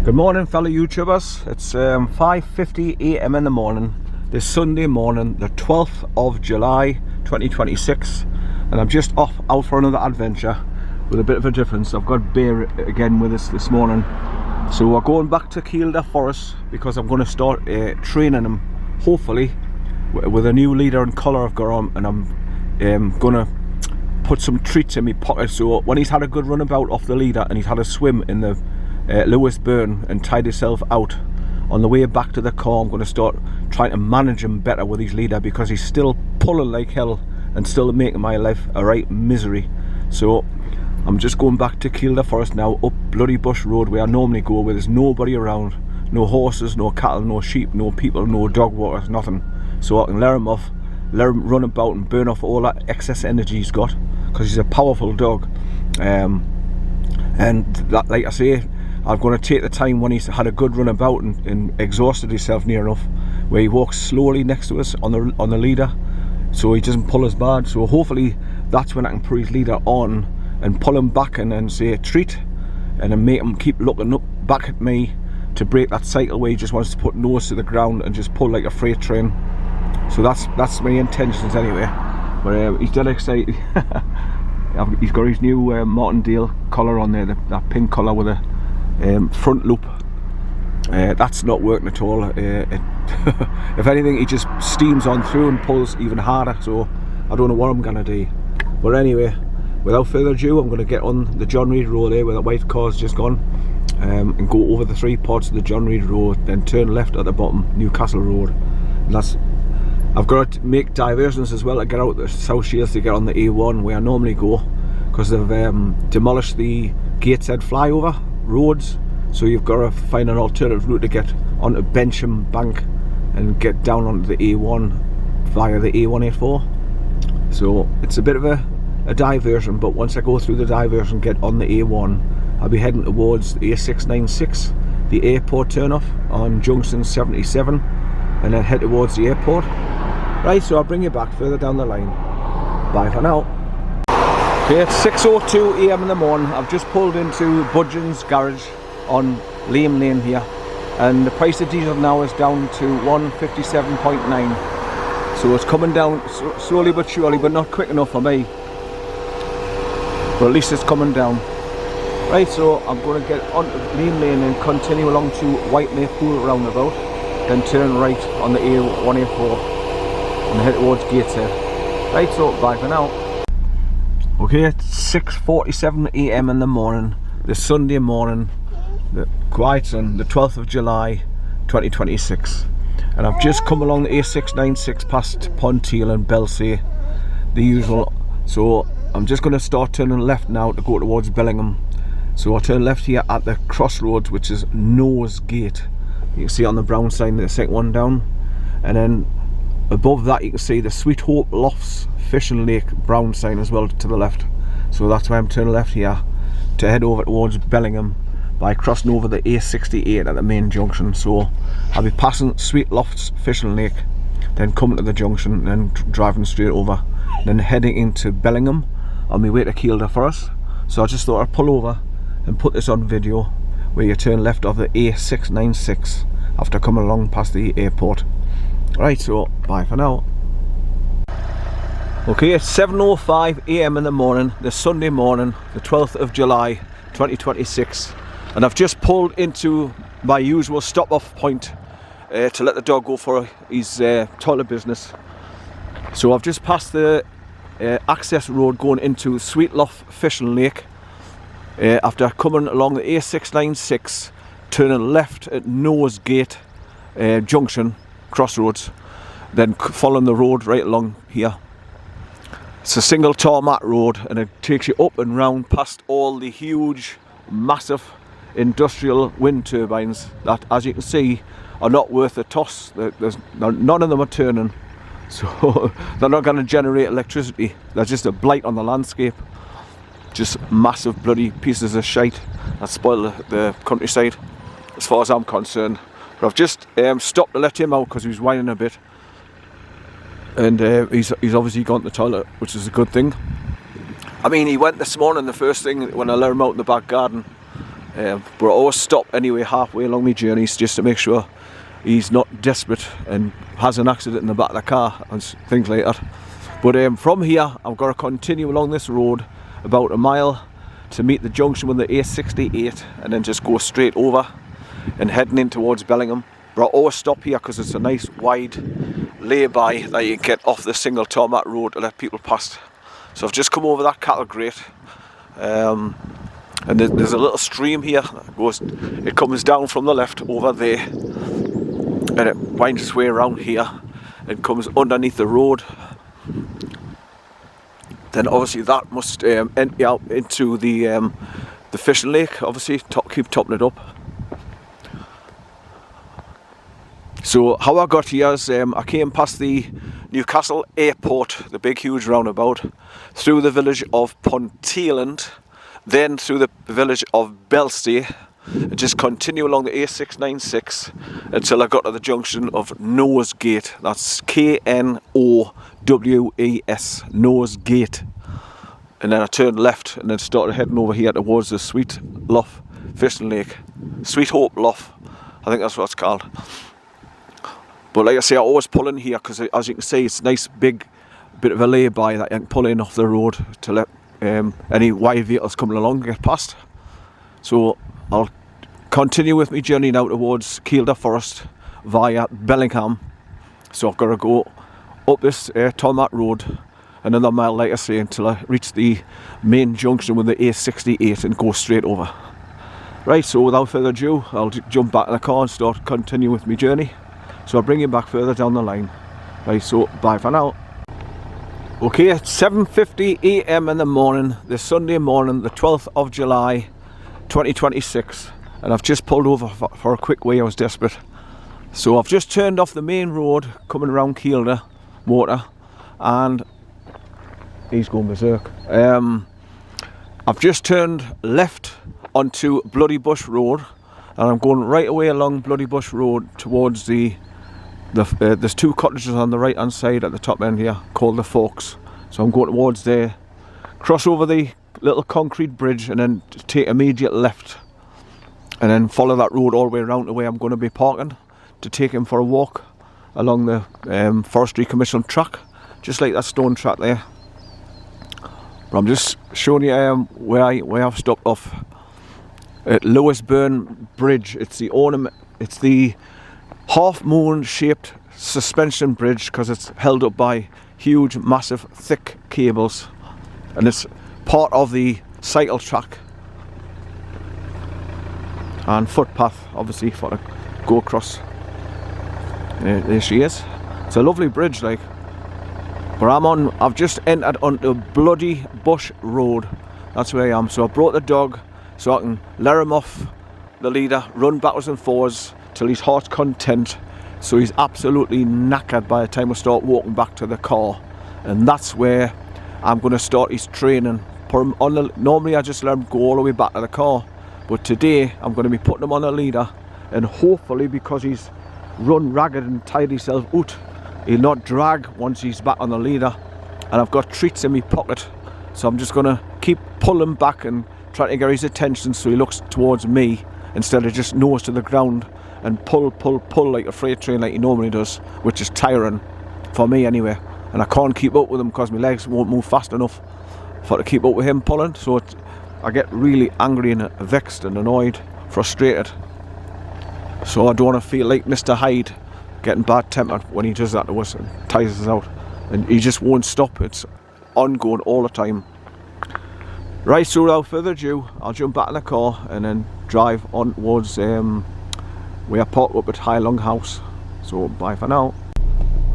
Good morning, fellow YouTubers. It's 5:50 a.m. in the morning, this Sunday morning, the 12th of July 2026, and I'm just off out for another adventure with a bit of a difference. I've got Bear again with us this morning, so we're going back to Kielder Forest because I'm going to start training him, hopefully, with a new leader and collar I've got on, and I'm going to put some treats in my pocket, so when he's had a good runabout off the leader and he's had a swim in the Lewis Burn and tied himself out, on the way back to the car I'm going to start trying to manage him better with his leader, because he's still pulling like hell and still making my life a right misery. So I'm just going back to Kielder Forest now, up bloody bush road where I normally go, where there's nobody around, no horses, no cattle, no sheep, no people, no dog walkers, nothing, so I can let him off, let him run about and burn off all that excess energy he's got, because he's a powerful dog. And that, like I say, I'm going to take the time when he's had a good run about and exhausted himself near enough, where he walks slowly next to us on the leader, so he doesn't pull as bad. So hopefully that's when I can put his leader on and pull him back and then say treat, and then make him keep looking up back at me to break that cycle where he just wants to put nose to the ground and just pull like a freight train. So that's my intentions anyway. But he's dead excited. He's got his new Martindale collar on there, that pink collar with a front loop. That's not working at all. If anything, he just steams on through and pulls even harder, so I don't know what I'm gonna do. But anyway, without further ado, I'm gonna get on the John Reed Road there where the white car's just gone, and go over the three parts of the John Reed Road, then turn left at the bottom, Newcastle Road. And that's, I've got to make diversions as well to get out the South Shields to get on the A1 where I normally go, because they've demolished the Gateshead flyover roads, so you've got to find an alternative route to get onto Bensham Bank and get down onto the A1 via the A184. So it's a bit of a diversion, but once I go through the diversion, get on the A1, I'll be heading towards the A696, the airport turnoff on junction 77, and then head towards the airport. Right, so I'll bring you back further down the line. Bye for now. Okay, it's 6:02 a.m. in the morning. I've just pulled into Budgeon's garage on Liam Lane here, and the price of diesel now is down to 157.9. So it's coming down slowly but surely, but not quick enough for me. But at least it's coming down. Right, so I'm going to get onto Liam Lane and continue along to Whiteley Pool roundabout, then turn right on the A184 and head towards Gateshead. Right, so bye for now. Okay, it's 6:47 a.m. in the morning, this Sunday morning, the quiet on the 12th of July 2026, and I've just come along the A696 past Ponteal and Belsay, the usual. So I'm just going to start turning left now to go towards Bellingham. So I'll turn left here at the crossroads, which is Nose Gate. You can see on the brown sign, the second one down, and then above that you can see the Sweet Hope Lofts Fishing Lake brown sign as well to the left. So that's why I'm turning left here to head over towards Bellingham by crossing over the A68 at the main junction. So I'll be passing Sweet Lofts Fishing Lake, then coming to the junction, then driving straight over, then heading into Bellingham on my way to Kielder Forest. So I just thought I'd pull over and put this on video, where you turn left off the A696 after coming along past the airport. Right, so bye for now. Okay, it's 7:05 a.m. in the morning, this Sunday morning, the 12th of July 2026, and I've just pulled into my usual stop-off point to let the dog go for his toilet business. So I've just passed the access road going into Sweetloft Fishing Lake after coming along the A696, turning left at Nose Gate Junction crossroads, then following the road right along here. It's a single tarmac road, and it takes you up and round past all the huge, massive industrial wind turbines that, as you can see, are not worth a toss. None of them are turning, so they're not going to generate electricity. They're just a blight on the landscape. Just massive bloody pieces of shite that spoil the countryside, as far as I'm concerned. But I've just stopped to let him out because he was whining a bit, and he's obviously gone to the toilet, which is a good thing. I mean, he went this morning, the first thing when I let him out in the back garden, But I always stop anyway halfway along my journeys just to make sure he's not desperate and has an accident in the back of the car and things like that. But from here I've got to continue along this road about a mile to meet the junction with the A68 and then just go straight over and heading in towards Bellingham. But I always stop here because it's a nice wide lay-by that you get off the single tarmac road to let people pass. So I've just come over that cattle grate, and there's a little stream here. It comes down from the left over there and it winds its way around here and comes underneath the road. Then obviously that must empty out into the fishing lake, obviously, keep topping it up. So how I got here is I came past the Newcastle airport, the big huge roundabout, through the village of Ponteland, then through the village of Belstay, and just continue along the A696 until I got to the junction of Nose Gate. That's K-N-O-W-E-S, Nose Gate. And then I turned left and then started heading over here towards the Sweet Lough Fishing Lake. Sweet Hope Lough, I think that's what it's called. But like I say, I always pull in here because, as you can see, it's a nice big bit of a lay-by that you can pull in off the road to let any wide vehicles coming along get past. So I'll continue with my journey now towards Kielder Forest via Bellingham. So I've got to go up this tarmac road another mile, like I say, until I reach the main junction with the A68 and go straight over. Right, so without further ado, I'll jump back in the car and start continuing with my journey. So I'll bring you back further down the line. Right, so bye for now. Okay, it's 7:50 AM in the morning, this Sunday morning, the 12th of July 2026, and I've just pulled over for a quick wee. I was desperate. So I've just turned off the main road coming around Kielder Water, and he's going berserk. I've just turned left onto Bloody Bush Road, and I'm going right away along Bloody Bush Road towards there's two cottages on the right hand side at the top end here called the Forks. So I'm going towards there, cross over the little concrete bridge and then take immediate left and then follow that road all the way around to where I'm going to be parking to take him for a walk along the Forestry Commission track, just like that stone track there. But I'm just showing you where I've stopped off at Lewisburn Bridge. It's the half moon shaped suspension bridge because it's held up by huge, massive, thick cables, and it's part of the cycle track and footpath, obviously, for to go across. There she is. It's a lovely bridge, like. But I've just entered onto Bloody Bush Road. That's where I am. So I brought the dog so I can let him off the leader, run backwards and forwards till he's heart's content, so he's absolutely knackered by the time I start walking back to the car. And that's where I'm going to start his training. Put him on normally I just let him go all the way back to the car, but today I'm going to be putting him on a leader, and hopefully, because he's run ragged and tired himself out, he'll not drag once he's back on the leader. And I've got treats in my pocket, so I'm just going to keep pulling back and trying to get his attention so he looks towards me instead of just nose to the ground and pull like a freight train like he normally does, which is tiring for me anyway. And I can't keep up with him because my legs won't move fast enough to keep up with him pulling. So I get really angry and vexed and annoyed, frustrated. So I don't want to feel like Mr. Hyde getting bad tempered when he does that to us and tires us out. And he just won't stop. It's ongoing all the time. Right, so without further ado, I'll jump back in the car and then drive on towards where I parked up at High Long House. So bye for now.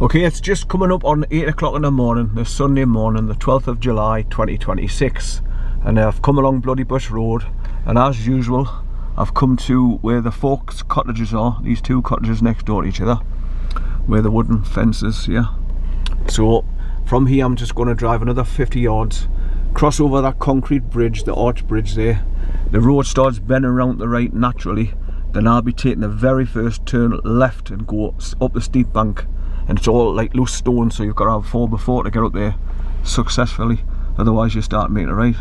Okay, it's just coming up on 8 o'clock in the morning, this Sunday morning, the 12th of July 2026. And I've come along Bloody Bush Road, and as usual, I've come to where the Forks cottages are, these two cottages next door to each other, where the wooden fence is here. So from here I'm just going to drive another 50 yards, cross over that concrete bridge, the arch bridge there. The road starts bending around to the right naturally, then I'll be taking the very first turn left and go up the steep bank, and it's all like loose stone, so you've got to have 4x4 to get up there successfully, otherwise you start making a right,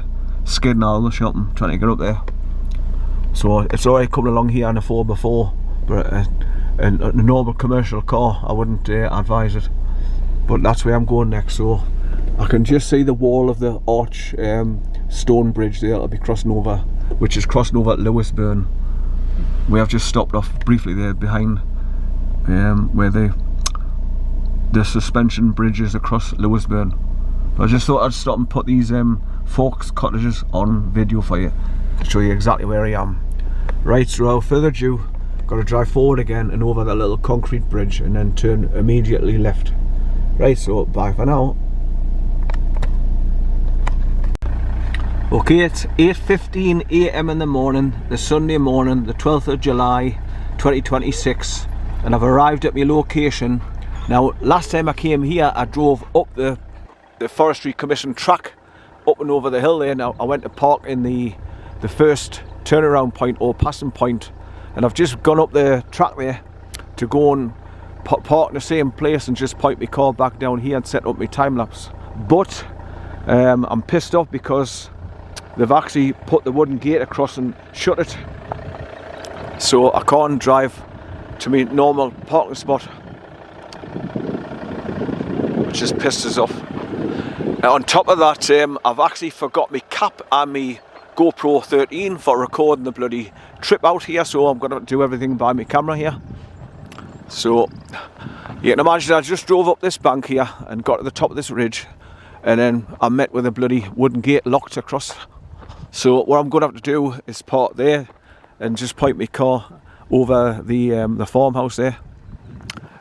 skidding all the shopping trying to get up there. So it's alright coming along here on a 4x4, but a normal commercial car, I wouldn't advise it. But that's where I'm going next. So I can just see the wall of the arch stone bridge there. I'll be crossing over, which is crossing over at Lewisburn. We have just stopped off briefly there behind where the suspension bridge is across Lewisburn. I just thought I'd stop and put these Forks cottages on video for you to show you exactly where I am. Right, so without further ado, got to drive forward again and over that little concrete bridge and then turn immediately left. Right, so bye for now. Okay, it's 8:15 AM in the morning, the Sunday morning, the 12th of July 2026, and I've arrived at my location. Now, last time I came here, I drove up the Forestry Commission track up and over the hill there. Now I went to park in the first turnaround point or passing point, and I've just gone up the track there to go and park in the same place and just point my car back down here and set up my time lapse. But I'm pissed off because they've actually put the wooden gate across and shut it, so I can't drive to my normal parking spot, which just pissed us off. On top of that, I've actually forgot my cap and my GoPro 13 for recording the bloody trip out here, so I'm going to do everything by my camera here. So you can imagine I just drove up this bank here and got to the top of this ridge, and then I met with a bloody wooden gate locked across. So what I'm going to have to do is park there and just point my car over the farmhouse there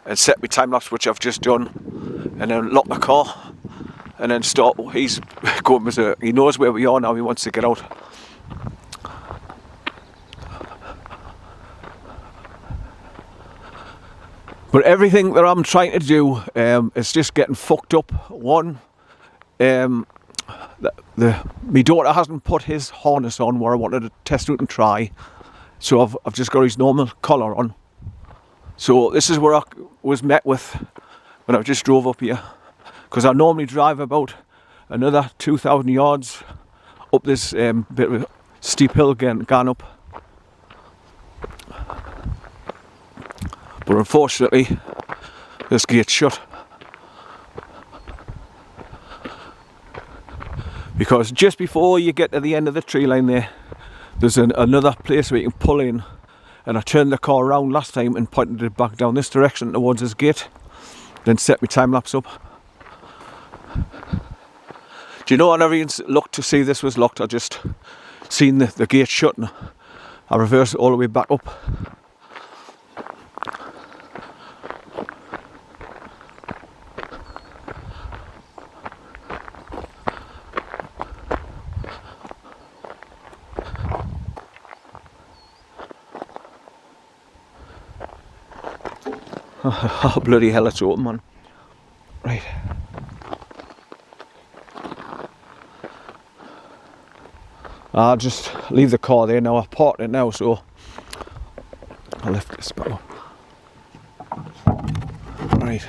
and set my time lapse, which I've just done, and then lock the car and then start. He's going berserk. He knows where we are now. He wants to get out. But everything that I'm trying to do is just getting fucked up. One, my daughter hasn't put his harness on where I wanted to test it and try, so I've just got his normal collar on. So this is where I was met with when I just drove up here, because I normally drive about another 2,000 yards up this bit of a steep hill gone up. But unfortunately, this gate's shut, because just before you get to the end of the tree line there, there's another place where you can pull in, and I turned the car around last time and pointed it back down this direction towards this gate, then set my time lapse up. Do you know, I never even looked to see this was locked. I just seen the gate shut and I reversed it all the way back up. Oh, bloody hell, it's open, man. Right. I'll just leave the car there now. I've parked it now, so I'll lift this back up. Right.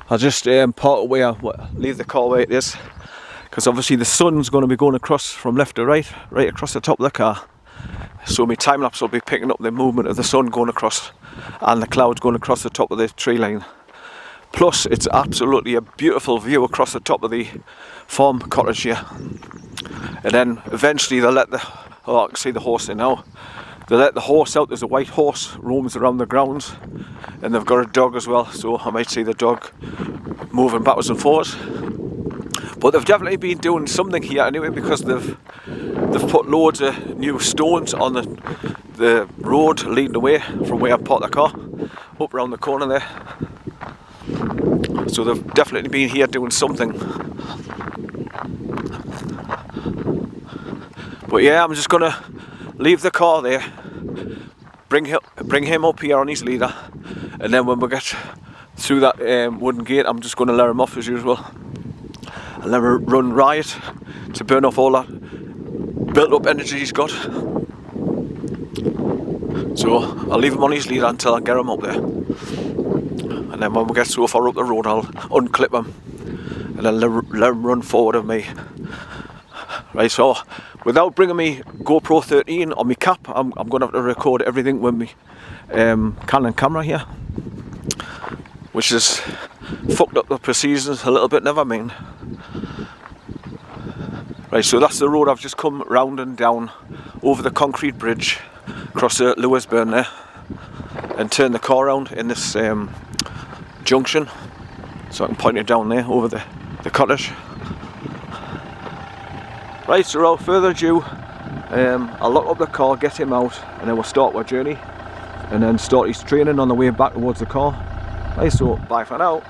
I'll just park away, leave the car where it is, because obviously the sun's going to be going across from left to right, right across the top of the car. So my time lapse will be picking up the movement of the sun going across and the clouds going across the top of the tree line. Plus, it's absolutely a beautiful view across the top of the farm cottage here. And then eventually they'll let I can see the horse there now. They'll let the horse out. There's a white horse roams around the grounds, and they've got a dog as well, so I might see the dog moving backwards and forwards. But they've definitely been doing something here anyway, because they've put loads of new stones on the road leading away from where I parked the car, up around the corner there. So they've definitely been here doing something. But yeah, I'm just gonna leave the car there, bring him up here on his leader, and then when we get through that wooden gate, I'm just gonna let him off as usual. I'll let him run riot to burn off all that built up energy he's got. So I'll leave him on his leader until I get him up there. And then when we get so far up the road, I'll unclip him and then let him run forward of me. Right, so without bringing me GoPro 13 on my cap, I'm going to have to record everything with me Canon camera here, which has fucked up the procedures a little bit, never mind. Right, so that's the road I've just come round and down over the concrete bridge across the Lewisburn there, and turn the car around in this junction, so I can point it down there over the cottage. Right, so without further ado, I'll lock up the car, get him out, and then we'll start our journey and then start his training on the way back towards the car. Right, so bye for now.